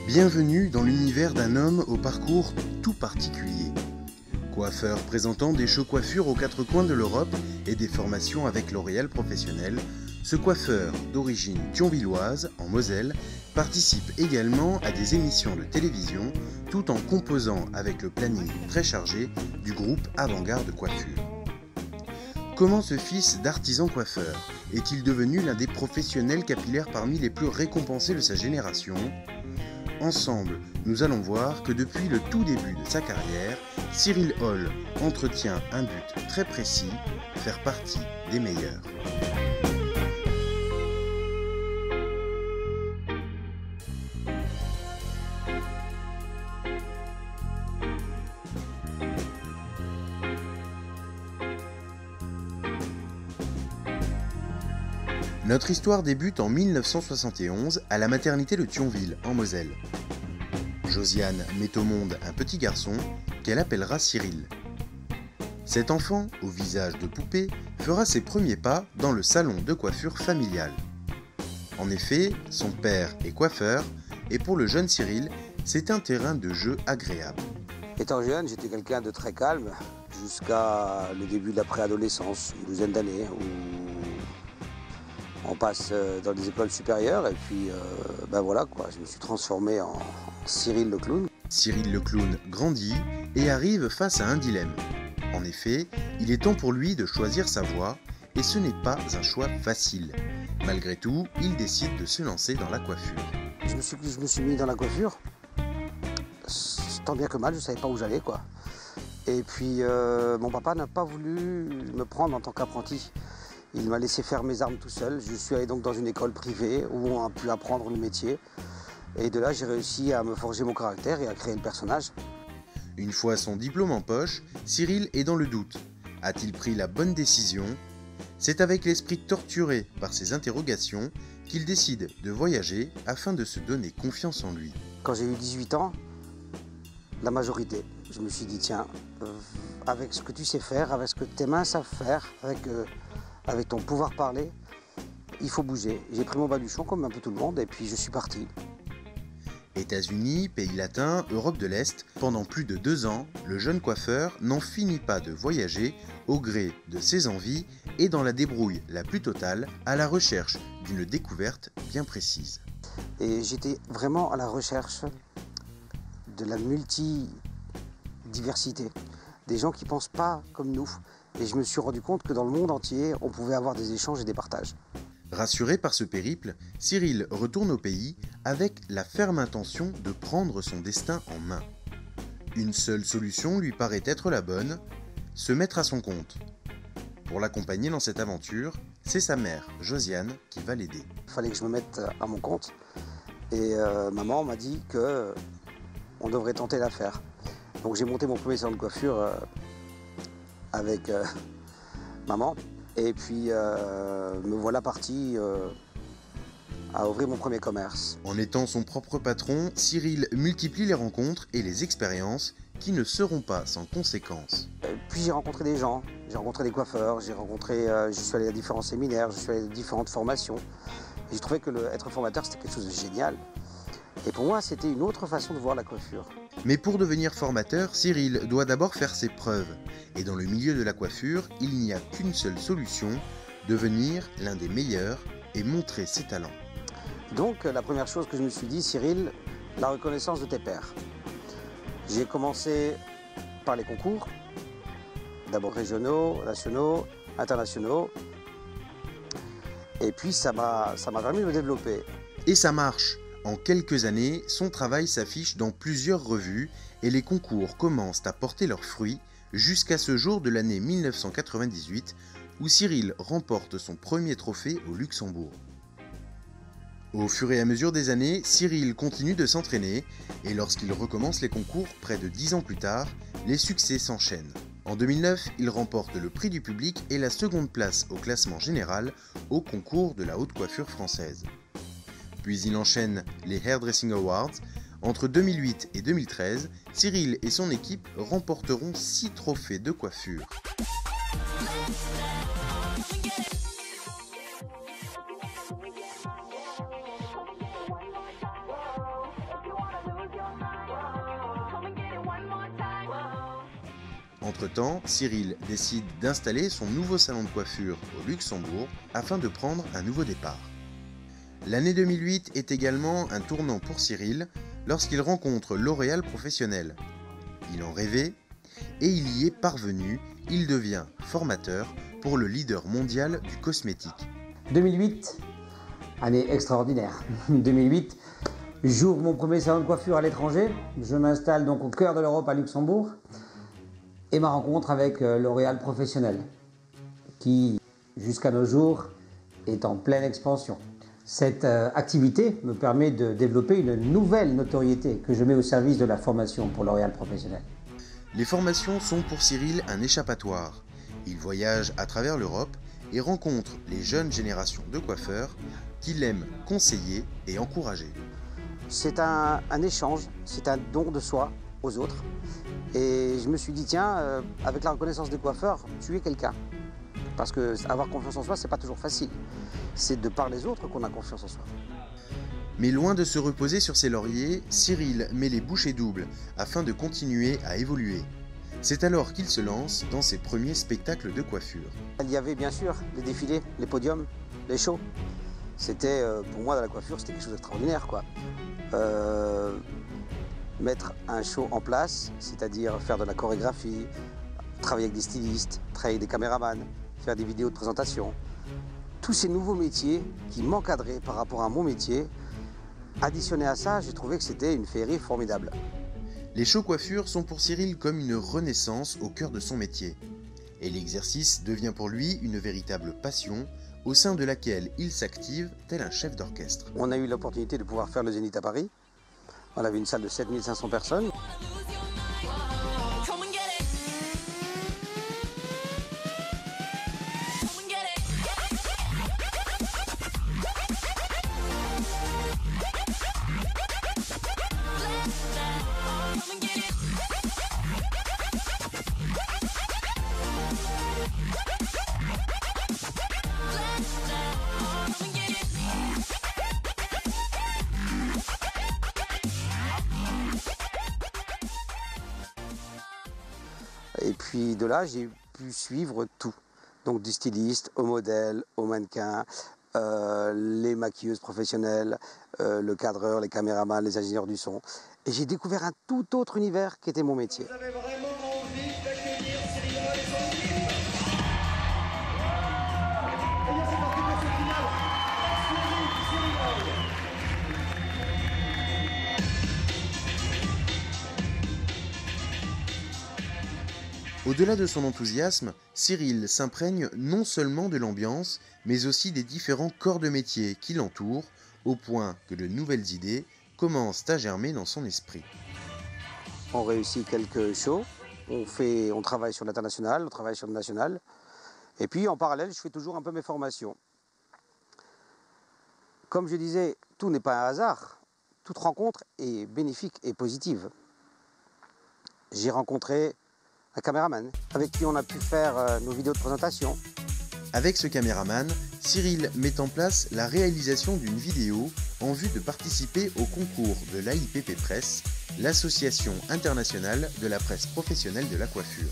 Bienvenue dans l'univers d'un homme au parcours tout particulier. Coiffeur présentant des shows coiffures aux quatre coins de l'Europe et des formations avec L'Oréal professionnel, ce coiffeur d'origine thionvilloise, en Moselle, participe également à des émissions de télévision tout en composant avec le planning très chargé du groupe Avant-Garde Coiffure. Comment ce fils d'artisan coiffeur est-il devenu l'un des professionnels capillaires parmi les plus récompensés de sa génération ? Ensemble, nous allons voir que depuis le tout début de sa carrière, Cyril Hall entretient un but très précis, faire partie des meilleurs. Notre histoire débute en 1971 à la maternité de Thionville, en Moselle. Josiane met au monde un petit garçon qu'elle appellera Cyril. Cet enfant, au visage de poupée, fera ses premiers pas dans le salon de coiffure familial. En effet, son père est coiffeur et pour le jeune Cyril, c'est un terrain de jeu agréable. Étant jeune, j'étais quelqu'un de très calme jusqu'à le début de la préadolescence, une douzaine d'années, où on passe dans des écoles supérieures et puis voilà quoi, je me suis transformé en Cyril le clown. Cyril le clown grandit et arrive face à un dilemme. En effet, il est temps pour lui de choisir sa voie et ce n'est pas un choix facile. Malgré tout, il décide de se lancer dans la coiffure. Je me suis mis dans la coiffure, tant bien que mal, je ne savais pas où j'allais quoi. Et puis mon papa n'a pas voulu me prendre en tant qu'apprenti. Il m'a laissé faire mes armes tout seul. Je suis allé donc dans une école privée où on a pu apprendre le métier. Et de là, j'ai réussi à me forger mon caractère et à créer le personnage. Une fois son diplôme en poche, Cyril est dans le doute. A-t-il pris la bonne décision ? C'est avec l'esprit torturé par ses interrogations qu'il décide de voyager afin de se donner confiance en lui. Quand j'ai eu 18 ans, la majorité, je me suis dit tiens, avec ce que tu sais faire, avec ce que tes mains savent faire, avec ton pouvoir parler, il faut bouger. J'ai pris mon baluchon comme un peu tout le monde et puis je suis parti. États-Unis, pays latins, Europe de l'Est, pendant plus de 2 ans, le jeune coiffeur n'en finit pas de voyager au gré de ses envies et dans la débrouille la plus totale à la recherche d'une découverte bien précise. Et j'étais vraiment à la recherche de la multidiversité, des gens qui ne pensent pas comme nous. Et je me suis rendu compte que dans le monde entier, on pouvait avoir des échanges et des partages. Rassuré par ce périple, Cyril retourne au pays avec la ferme intention de prendre son destin en main. Une seule solution lui paraît être la bonne, se mettre à son compte. Pour l'accompagner dans cette aventure, c'est sa mère, Josiane, qui va l'aider. Il fallait que je me mette à mon compte et maman m'a dit qu'on devrait tenter l'affaire. Donc j'ai monté mon premier salon de coiffure avec maman et puis me voilà parti à ouvrir mon premier commerce. En étant son propre patron, Cyril multiplie les rencontres et les expériences qui ne seront pas sans conséquences. Puis j'ai rencontré des gens, j'ai rencontré des coiffeurs, je suis allé à différents séminaires, je suis allé à différentes formations. J'ai trouvé que être formateur c'était quelque chose de génial. Et pour moi c'était une autre façon de voir la coiffure. Mais pour devenir formateur, Cyril doit d'abord faire ses preuves. Et dans le milieu de la coiffure, il n'y a qu'une seule solution, devenir l'un des meilleurs et montrer ses talents. Donc la première chose que je me suis dit, Cyril, la reconnaissance de tes pairs. J'ai commencé par les concours, d'abord régionaux, nationaux, internationaux. Et puis ça m'a permis de me développer. Et ça marche. En quelques années, son travail s'affiche dans plusieurs revues et les concours commencent à porter leurs fruits jusqu'à ce jour de l'année 1998 où Cyril remporte son premier trophée au Luxembourg. Au fur et à mesure des années, Cyril continue de s'entraîner et lorsqu'il recommence les concours près de 10 ans plus tard, les succès s'enchaînent. En 2009, il remporte le prix du public et la seconde place au classement général au concours de la haute coiffure française. Puis il enchaîne les Hairdressing Awards. Entre 2008 et 2013, Cyril et son équipe remporteront 6 trophées de coiffure. Entre-temps, Cyril décide d'installer son nouveau salon de coiffure au Luxembourg afin de prendre un nouveau départ. L'année 2008 est également un tournant pour Cyril lorsqu'il rencontre L'Oréal Professionnel. Il en rêvait et il y est parvenu, il devient formateur pour le leader mondial du cosmétique. 2008, année extraordinaire. 2008, j'ouvre mon premier salon de coiffure à l'étranger. Je m'installe donc au cœur de l'Europe à Luxembourg. Et ma rencontre avec L'Oréal Professionnel, qui jusqu'à nos jours est en pleine expansion. Cette activité me permet de développer une nouvelle notoriété que je mets au service de la formation pour L'Oréal Professionnel. Les formations sont pour Cyril un échappatoire. Il voyage à travers l'Europe et rencontre les jeunes générations de coiffeurs qu'il aime conseiller et encourager. C'est un échange, c'est un don de soi aux autres. Et je me suis dit, tiens, avec la reconnaissance des coiffeurs, tu es quelqu'un. Parce que avoir confiance en soi, c'est pas toujours facile. C'est de par les autres qu'on a confiance en soi. Mais loin de se reposer sur ses lauriers, Cyril met les bouchées doubles afin de continuer à évoluer. C'est alors qu'il se lance dans ses premiers spectacles de coiffure. Il y avait bien sûr les défilés, les podiums, les shows. C'était, pour moi, dans la coiffure, c'était quelque chose d'extraordinaire, quoi. Mettre un show en place, c'est-à-dire faire de la chorégraphie, travailler avec des stylistes, travailler avec des caméramans, faire des vidéos de présentation. Tous ces nouveaux métiers qui m'encadraient par rapport à mon métier, additionnés à ça, j'ai trouvé que c'était une féerie formidable. Les shows coiffures sont pour Cyril comme une renaissance au cœur de son métier. Et l'exercice devient pour lui une véritable passion, au sein de laquelle il s'active tel un chef d'orchestre. On a eu l'opportunité de pouvoir faire le Zénith à Paris. On avait une salle de 7500 personnes. Et puis de là, j'ai pu suivre tout. Donc du styliste au modèle, au mannequin, les maquilleuses professionnelles, le cadreur, les caméramans, les ingénieurs du son. Et j'ai découvert un tout autre univers qui était mon métier. Vous avez vraiment envie d'accueillir Cyril et son équipe. Eh bien, c'est parti pour ce final. Cyril. Au-delà de son enthousiasme, Cyril s'imprègne non seulement de l'ambiance, mais aussi des différents corps de métier qui l'entourent, au point que de nouvelles idées commencent à germer dans son esprit. On réussit quelques shows, on travaille sur l'international, on travaille sur le national. Et puis en parallèle, je fais toujours un peu mes formations. Comme je disais, tout n'est pas un hasard. Toute rencontre est bénéfique et positive. J'ai rencontré un caméraman avec qui on a pu faire nos vidéos de présentation. Avec ce caméraman, Cyril met en place la réalisation d'une vidéo en vue de participer au concours de l'AIPP Presse, l'association internationale de la presse professionnelle de la coiffure.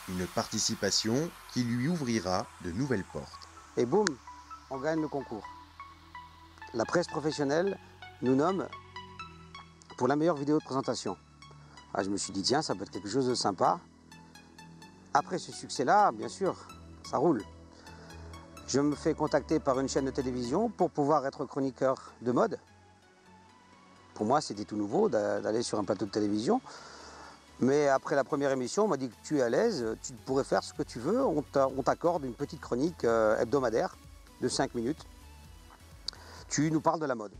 Une participation qui lui ouvrira de nouvelles portes. Et boum, on gagne le concours. La presse professionnelle nous nomme pour la meilleure vidéo de présentation. Ah, je me suis dit, tiens, ça peut être quelque chose de sympa. Après ce succès-là, bien sûr, ça roule. Je me fais contacter par une chaîne de télévision pour pouvoir être chroniqueur de mode. Pour moi, c'était tout nouveau d'aller sur un plateau de télévision. Mais après la première émission, on m'a dit que tu es à l'aise, tu pourrais faire ce que tu veux. On t'accorde une petite chronique hebdomadaire de 5 minutes. Tu nous parles de la mode.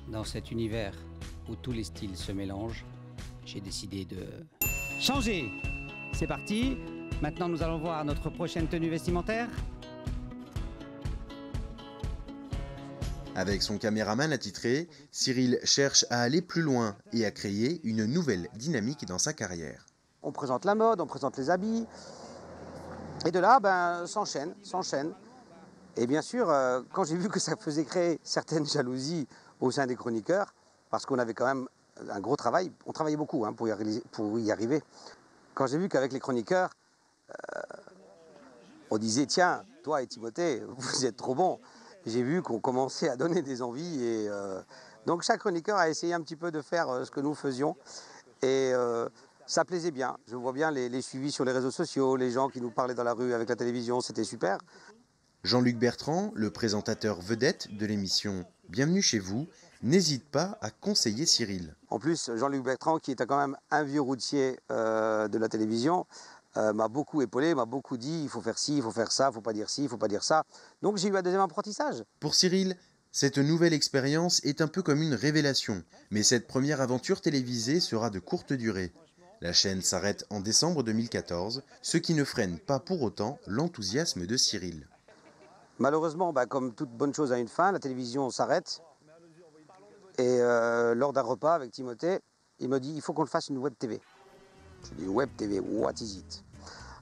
Dans cet univers où tous les styles se mélangent, j'ai décidé de changer. C'est parti. Maintenant, nous allons voir notre prochaine tenue vestimentaire. Avec son caméraman attitré, Cyril cherche à aller plus loin et à créer une nouvelle dynamique dans sa carrière. On présente la mode, on présente les habits. Et de là, s'enchaîne. Et bien sûr, quand j'ai vu que ça faisait créer certaines jalousies au sein des chroniqueurs, parce qu'on avait quand même un gros travail. On travaillait beaucoup hein, pour y arriver. Quand j'ai vu qu'avec les chroniqueurs, on disait, tiens, toi et Timothée, vous êtes trop bons. J'ai vu qu'on commençait à donner des envies. Et, donc chaque chroniqueur a essayé un petit peu de faire ce que nous faisions. Et ça plaisait bien. Je vois bien les suivis sur les réseaux sociaux, les gens qui nous parlaient dans la rue avec la télévision, c'était super. Jean-Luc Bertrand, le présentateur vedette de l'émission Bienvenue chez vous, n'hésite pas à conseiller Cyril. En plus, Jean-Luc Bertrand, qui était quand même un vieux routier de la télévision, m'a beaucoup épaulé, m'a beaucoup dit, il faut faire ci, il faut faire ça, il ne faut pas dire ci, il ne faut pas dire ça. Donc j'ai eu un deuxième apprentissage. Pour Cyril, cette nouvelle expérience est un peu comme une révélation. Mais cette première aventure télévisée sera de courte durée. La chaîne s'arrête en décembre 2014, ce qui ne freine pas pour autant l'enthousiasme de Cyril. Malheureusement, comme toute bonne chose a une fin, la télévision s'arrête. Et lors d'un repas avec Timothée, il me dit, il faut qu'on le fasse une web TV. Je dis, web TV, what is it?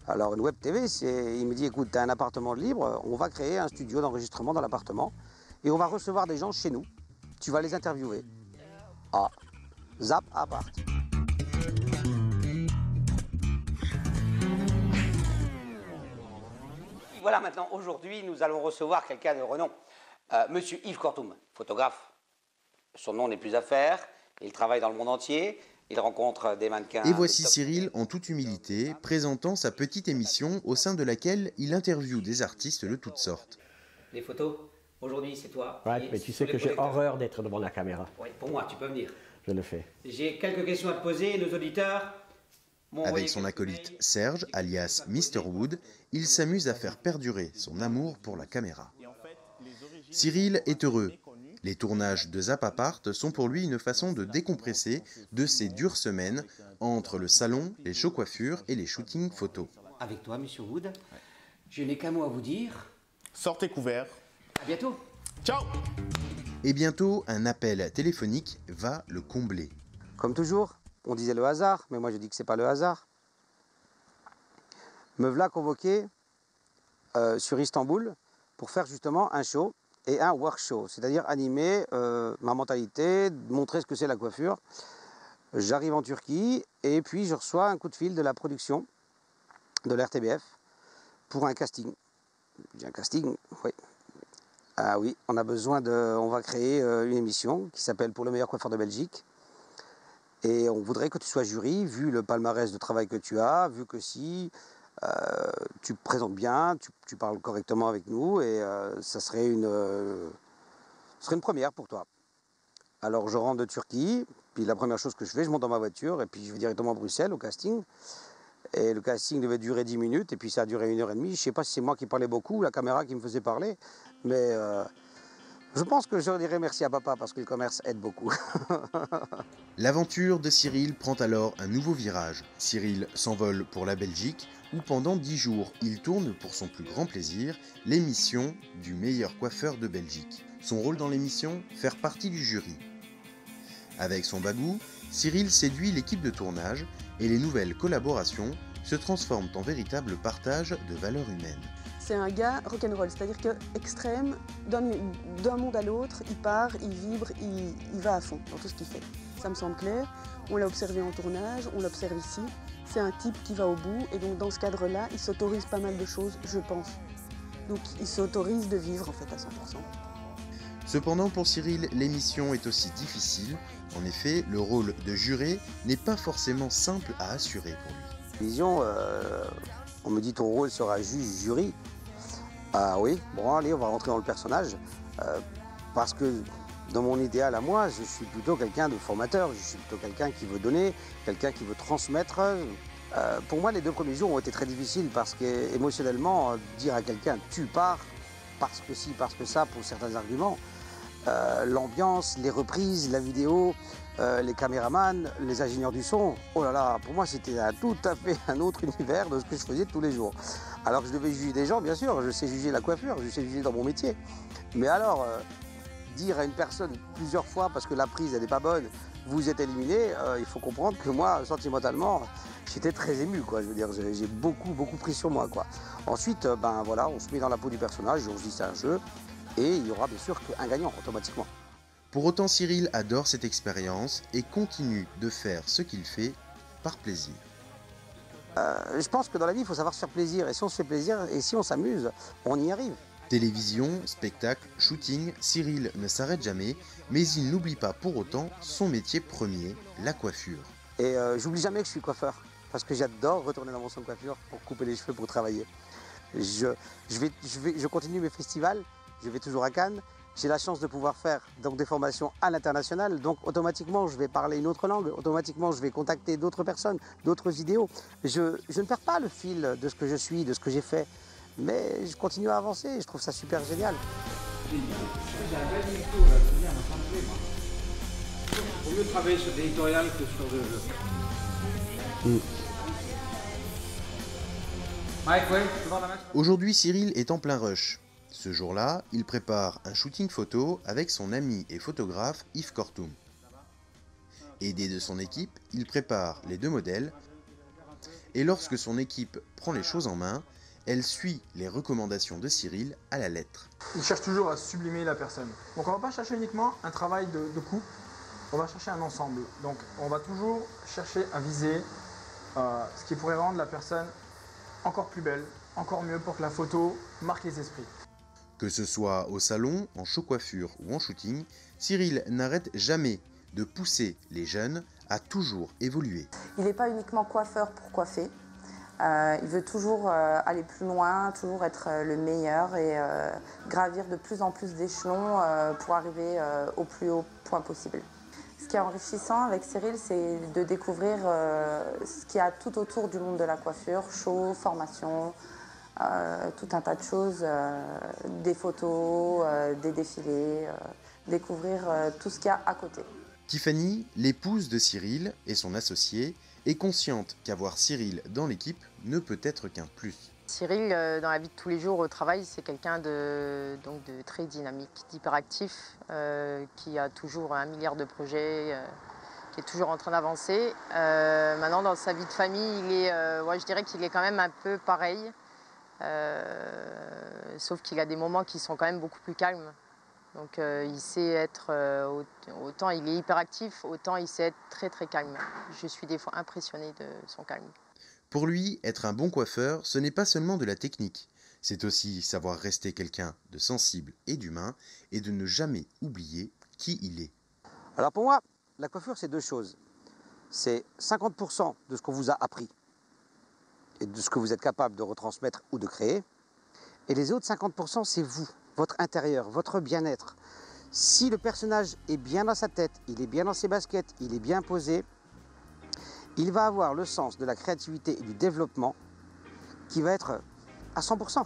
Alors une web TV, il me dit, écoute, tu as un appartement de libre, on va créer un studio d'enregistrement dans l'appartement et on va recevoir des gens chez nous. Tu vas les interviewer. Ah, zap, appart. Voilà, maintenant, aujourd'hui, nous allons recevoir quelqu'un de renom. Monsieur Yves Kortoum, photographe. Son nom n'est plus à faire, il travaille dans le monde entier, il rencontre des mannequins... Et voici Cyril, en toute humilité, présentant sa petite émission au sein de laquelle il interviewe des artistes de toutes sortes. Les photos, aujourd'hui c'est toi. Ouais, mais tu sais que j'ai horreur d'être devant la caméra. Oui, pour moi, tu peux venir. Je le fais. J'ai quelques questions à te poser, nos auditeurs... Avec son acolyte Serge, alias Mr. Wood, il s'amuse à faire perdurer son amour pour la caméra. Cyril est heureux. Les tournages de Zap Apart sont pour lui une façon de décompresser de ces dures semaines entre le salon, les shows coiffures et les shootings photos. Avec toi, Monsieur Wood, je n'ai qu'un mot à vous dire. Sortez couverts. À bientôt. Ciao. Et bientôt, un appel téléphonique va le combler. Comme toujours, on disait le hasard, mais moi je dis que c'est pas le hasard. Me voilà convoqué sur Istanbul pour faire justement un show et un workshop, c'est-à-dire animer ma mentalité, montrer ce que c'est la coiffure. J'arrive en Turquie et puis je reçois un coup de fil de la production de l'RTBF pour un casting. J'ai un casting, oui. Ah oui, on va créer une émission qui s'appelle Pour le meilleur coiffeur de Belgique. Et on voudrait que tu sois jury, vu le palmarès de travail que tu as, vu que si tu te présentes bien, tu parles correctement avec nous, et ça serait une première pour toi. Alors je rentre de Turquie, puis la première chose que je fais, je monte dans ma voiture, et puis je vais directement à Bruxelles au casting. Et le casting devait durer 10 minutes, et puis ça a duré 1h30. Je ne sais pas si c'est moi qui parlais beaucoup, la caméra qui me faisait parler, mais... je pense que je dirais merci à papa parce que le commerce aide beaucoup. L'aventure de Cyril prend alors un nouveau virage. Cyril s'envole pour la Belgique où pendant 10 jours, il tourne pour son plus grand plaisir l'émission du meilleur coiffeur de Belgique. Son rôle dans l'émission, faire partie du jury. Avec son bagou, Cyril séduit l'équipe de tournage et les nouvelles collaborations se transforment en véritable partage de valeurs humaines. C'est un gars rock'n'roll, c'est-à-dire que extrême, d'un monde à l'autre, il part, il vibre, il va à fond dans tout ce qu'il fait. Ça me semble clair. On l'a observé en tournage, on l'observe ici. C'est un type qui va au bout et donc dans ce cadre-là, il s'autorise pas mal de choses, je pense. Donc il s'autorise de vivre en fait à 100%. Cependant, pour Cyril, l'émission est aussi difficile. En effet, le rôle de juré n'est pas forcément simple à assurer pour lui. Vision, on me dit ton rôle sera juge jury. Ah oui, bon allez, on va rentrer dans le personnage. Parce que dans mon idéal à moi, je suis plutôt quelqu'un de formateur, je suis plutôt quelqu'un qui veut donner, quelqu'un qui veut transmettre. Pour moi, les 2 premiers jours ont été très difficiles parce que émotionnellement, dire à quelqu'un tu pars, parce que si, parce que ça, pour certains arguments, l'ambiance, les reprises, la vidéo, les caméramans, les ingénieurs du son, oh là là, pour moi c'était tout à fait un autre univers de ce que je faisais tous les jours. Alors que je devais juger des gens, bien sûr, je sais juger la coiffure, je sais juger dans mon métier. Mais alors, dire à une personne plusieurs fois, parce que la prise elle n'est pas bonne, vous êtes éliminé, il faut comprendre que moi, sentimentalement, j'étais très ému, quoi. Je veux dire, j'ai beaucoup pris sur moi, quoi. Ensuite, voilà, on se met dans la peau du personnage, on se dit c'est un jeu, et il y aura bien sûr qu'un gagnant automatiquement. Pour autant, Cyril adore cette expérience et continue de faire ce qu'il fait par plaisir. Je pense que dans la vie, il faut savoir se faire plaisir. Et si on se fait plaisir et si on s'amuse, on y arrive. Télévision, spectacle, shooting, Cyril ne s'arrête jamais, mais il n'oublie pas pour autant son métier premier, la coiffure. Et j'oublie jamais que je suis coiffeur, parce que j'adore retourner dans mon salon de coiffure pour couper les cheveux, pour travailler. Je continue mes festivals, je vais toujours à Cannes. J'ai la chance de pouvoir faire donc des formations à l'international, donc automatiquement je vais parler une autre langue, automatiquement je vais contacter d'autres personnes, d'autres idéaux. Je ne perds pas le fil de ce que je suis, de ce que j'ai fait, mais je continue à avancer et je trouve ça super génial. Il vaut mieux travailler sur l'éditorial que sur le jeu. Mike, ouais, tu vois la match ? Aujourd'hui, Cyril est en plein rush. Ce jour-là, il prépare un shooting photo avec son ami et photographe Yves Kortoum. Aidé de son équipe, il prépare les 2 modèles et lorsque son équipe prend les choses en main, elle suit les recommandations de Cyril à la lettre. Il cherche toujours à sublimer la personne. Donc on ne va pas chercher uniquement un travail de coupe, on va chercher un ensemble. Donc on va toujours chercher à viser ce qui pourrait rendre la personne encore plus belle, encore mieux pour que la photo marque les esprits. Que ce soit au salon, en show coiffure ou en shooting, Cyril n'arrête jamais de pousser les jeunes à toujours évoluer. Il n'est pas uniquement coiffeur pour coiffer. Il veut toujours aller plus loin, toujours être le meilleur et gravir de plus en plus d'échelons pour arriver au plus haut point possible. Ce qui est enrichissant avec Cyril, c'est de découvrir ce qu'il y a tout autour du monde de la coiffure, show, formation, tout un tas de choses, des photos, des défilés, découvrir tout ce qu'il y a à côté. Tiffany, l'épouse de Cyril et son associé, est consciente qu'avoir Cyril dans l'équipe ne peut être qu'un plus. Cyril, dans la vie de tous les jours au travail, c'est quelqu'un de très dynamique, d'hyperactif, qui a toujours 1 milliard de projets, qui est toujours en train d'avancer. Maintenant, dans sa vie de famille, je dirais qu'il est quand même un peu pareil, sauf qu'il a des moments qui sont quand même beaucoup plus calmes. Donc il sait être, autant il est hyperactif, autant il sait être très très calme. Je suis des fois impressionnée de son calme. Pour lui, être un bon coiffeur, ce n'est pas seulement de la technique, c'est aussi savoir rester quelqu'un de sensible et d'humain et de ne jamais oublier qui il est. Alors pour moi, la coiffure c'est 2 choses. C'est 50% de ce qu'on vous a appris et de ce que vous êtes capable de retransmettre ou de créer. Et les autres 50% c'est vous, votre intérieur, votre bien-être. Si le personnage est bien dans sa tête, il est bien dans ses baskets, il est bien posé, il va avoir le sens de la créativité et du développement qui va être à 100%.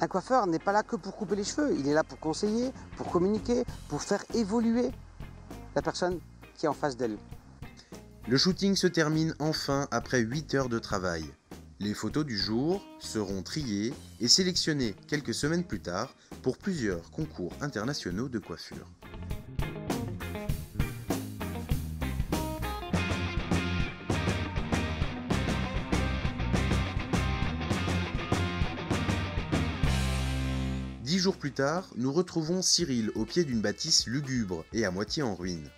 Un coiffeur n'est pas là que pour couper les cheveux, il est là pour conseiller, pour communiquer, pour faire évoluer la personne qui est en face d'elle. Le shooting se termine enfin après 8 heures de travail. Les photos du jour seront triées et sélectionnées quelques semaines plus tard pour plusieurs concours internationaux de coiffure. Dix jours plus tard, nous retrouvons Cyril au pied d'une bâtisse lugubre et à moitié en ruine.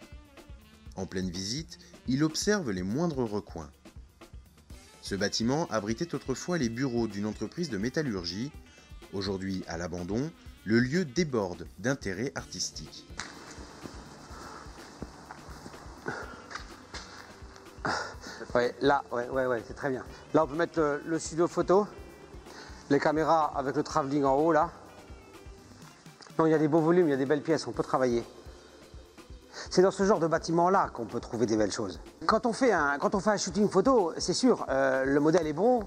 En pleine visite, il observe les moindres recoins. Ce bâtiment abritait autrefois les bureaux d'une entreprise de métallurgie. Aujourd'hui à l'abandon, le lieu déborde d'intérêt artistique. Ouais, là, ouais, c'est très bien. Là, on peut mettre le studio photo, les caméras avec le travelling en haut, là. Non, il y a des beaux volumes, il y a des belles pièces, on peut travailler. C'est dans ce genre de bâtiment-là qu'on peut trouver des belles choses. Quand on fait un shooting photo, c'est sûr, le modèle est bon,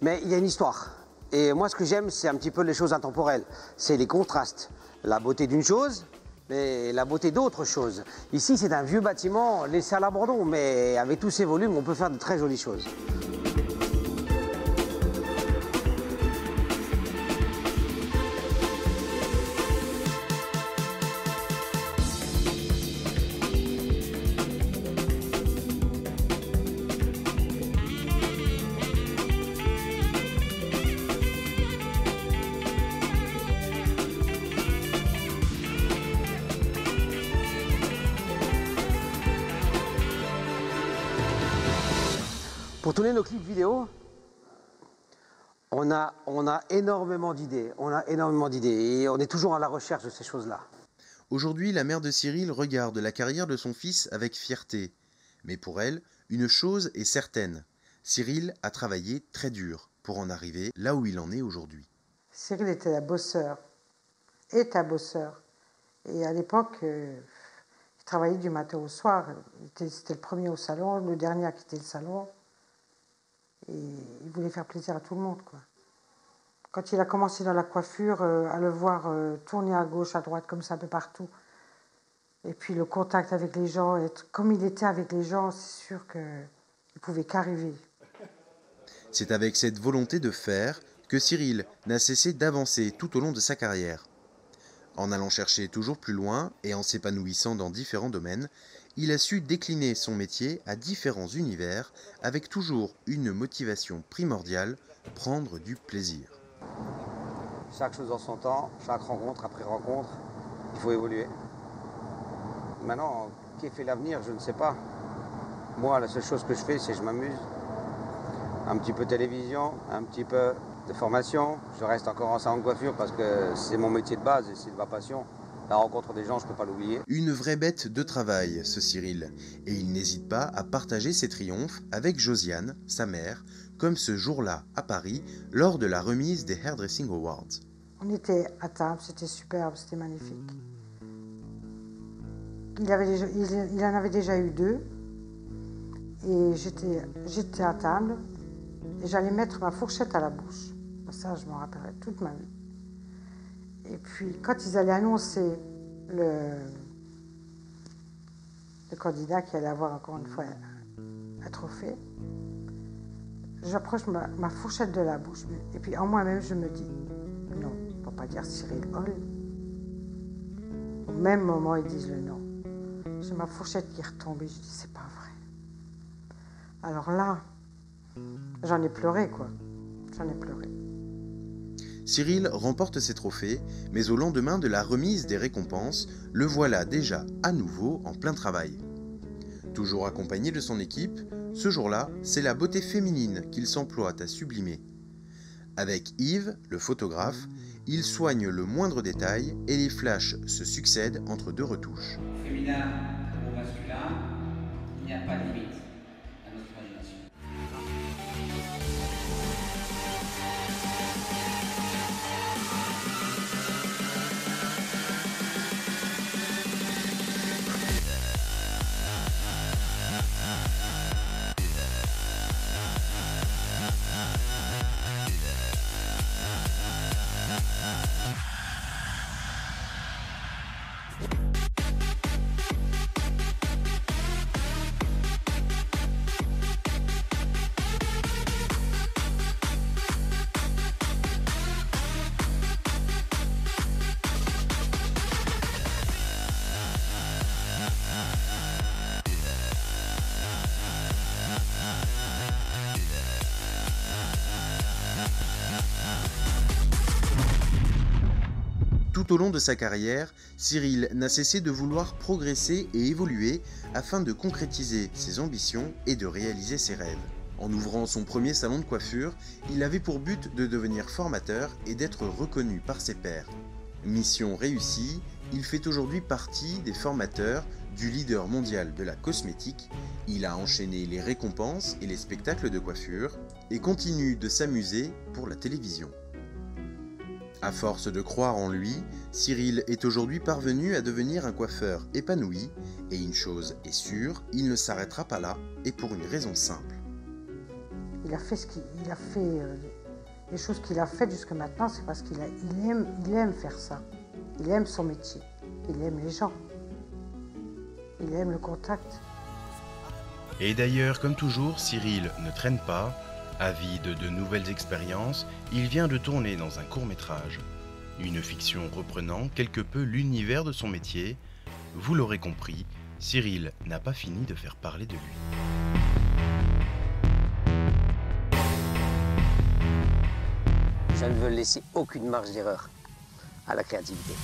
mais il y a une histoire. Et moi, ce que j'aime, c'est un petit peu les choses intemporelles. C'est les contrastes. La beauté d'une chose, mais la beauté d'autre chose. Ici, c'est un vieux bâtiment laissé à l'abandon, mais avec tous ces volumes, on peut faire de très jolies choses. Pour tourner nos clips vidéo, on a énormément d'idées. Et on est toujours à la recherche de ces choses-là. Aujourd'hui, la mère de Cyril regarde la carrière de son fils avec fierté. Mais pour elle, une chose est certaine. Cyril a travaillé très dur pour en arriver là où il en est aujourd'hui. Cyril était un bosseur. Et à l'époque, il travaillait du matin au soir. C'était le premier au salon, le dernier à quitter le salon. Et il voulait faire plaisir à tout le monde, quoi. Quand il a commencé dans la coiffure, à le voir tourner à gauche, à droite, comme ça, un peu partout. Et puis le contact avec les gens, être comme il était avec les gens, c'est sûr qu'il ne pouvait qu'arriver. C'est avec cette volonté de faire que Cyril n'a cessé d'avancer tout au long de sa carrière. En allant chercher toujours plus loin et en s'épanouissant dans différents domaines, il a su décliner son métier à différents univers avec toujours une motivation primordiale, prendre du plaisir. Chaque chose en son temps, chaque rencontre après rencontre, il faut évoluer. Maintenant, qu'est fait l'avenir, je ne sais pas. Moi, la seule chose que je fais, c'est que je m'amuse. Un petit peu de télévision, un petit peu de formation. Je reste encore en salon de coiffure parce que c'est mon métier de base et c'est de ma passion. La rencontre des gens, je ne peux pas l'oublier. Une vraie bête de travail, ce Cyril. Et il n'hésite pas à partager ses triomphes avec Josiane, sa mère, comme ce jour-là à Paris, lors de la remise des Hairdressing Awards. On était à table, c'était superbe, c'était magnifique. Il en avait déjà eu 2. Et j'étais à table et j'allais mettre ma fourchette à la bouche. Ça, je m'en rappellerai toute ma vie. Et puis, quand ils allaient annoncer le candidat qui allait avoir encore une fois un trophée, j'approche ma fourchette de la bouche. Et puis, en moi-même, je me dis, non, on ne peut pas dire Cyril Hall. Au même moment, ils disent le nom. J'ai ma fourchette qui est retombée. Je dis, c'est pas vrai. Alors là, j'en ai pleuré, quoi. J'en ai pleuré. Cyril remporte ses trophées, mais au lendemain de la remise des récompenses, le voilà déjà à nouveau en plein travail. Toujours accompagné de son équipe, ce jour-là, c'est la beauté féminine qu'il s'emploie à sublimer. Avec Yves, le photographe, il soigne le moindre détail et les flashs se succèdent entre 2 retouches. Féminin ou masculin, il n'y a pas de limite à notre imagination. Tout au long de sa carrière, Cyril n'a cessé de vouloir progresser et évoluer afin de concrétiser ses ambitions et de réaliser ses rêves. En ouvrant son premier salon de coiffure, il avait pour but de devenir formateur et d'être reconnu par ses pairs. Mission réussie, il fait aujourd'hui partie des formateurs du leader mondial de la cosmétique. Il a enchaîné les récompenses et les spectacles de coiffure et continue de s'amuser pour la télévision. À force de croire en lui, Cyril est aujourd'hui parvenu à devenir un coiffeur épanoui, et une chose est sûre, il ne s'arrêtera pas là, et pour une raison simple. Il a fait les choses qu'il a faites jusque maintenant, c'est parce qu'il aime faire ça. Il aime son métier, il aime les gens, il aime le contact. Et d'ailleurs, comme toujours, Cyril ne traîne pas. Avide de nouvelles expériences, il vient de tourner dans un court-métrage. Une fiction reprenant quelque peu l'univers de son métier. Vous l'aurez compris, Cyril n'a pas fini de faire parler de lui. Je ne veux laisser aucune marge d'erreur à la créativité.